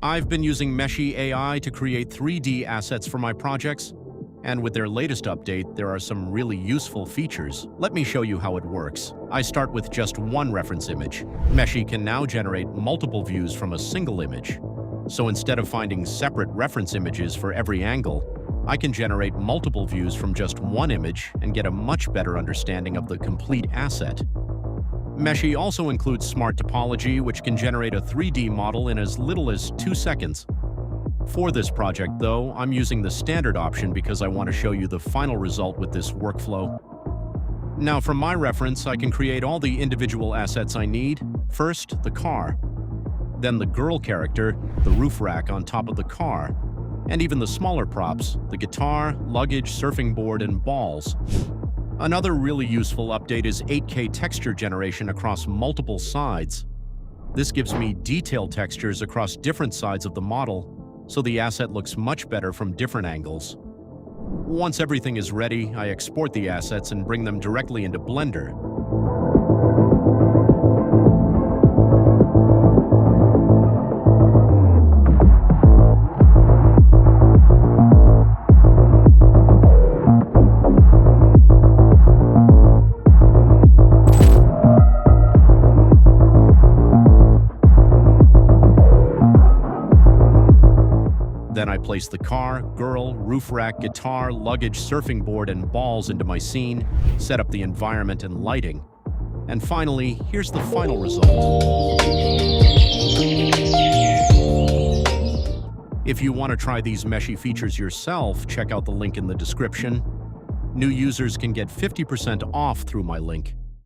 I've been using Meshy AI to create 3D assets for my projects, and with their latest update, there are some really useful features. Let me show you how it works. I start with just one reference image. Meshy can now generate multiple views from a single image. So instead of finding separate reference images for every angle, I can generate multiple views from just one image and get a much better understanding of the complete asset. Meshy also includes smart topology, which can generate a 3D model in as little as 2 seconds. For this project, though, I'm using the standard option because I want to show you the final result with this workflow. Now, from my reference, I can create all the individual assets I need. First, the car. Then the girl character, the roof rack on top of the car, and even the smaller props, the guitar, luggage, surfing board, and balls. Another really useful update is 8K texture generation across multiple sides. This gives me detailed textures across different sides of the model, so the asset looks much better from different angles. Once everything is ready, I export the assets and bring them directly into Blender. Then I place the car, girl, roof rack, guitar, luggage, surfing board, and balls into my scene, set up the environment and lighting. And finally, here's the final result. If you want to try these Meshy features yourself, check out the link in the description. New users can get 50% off through my link.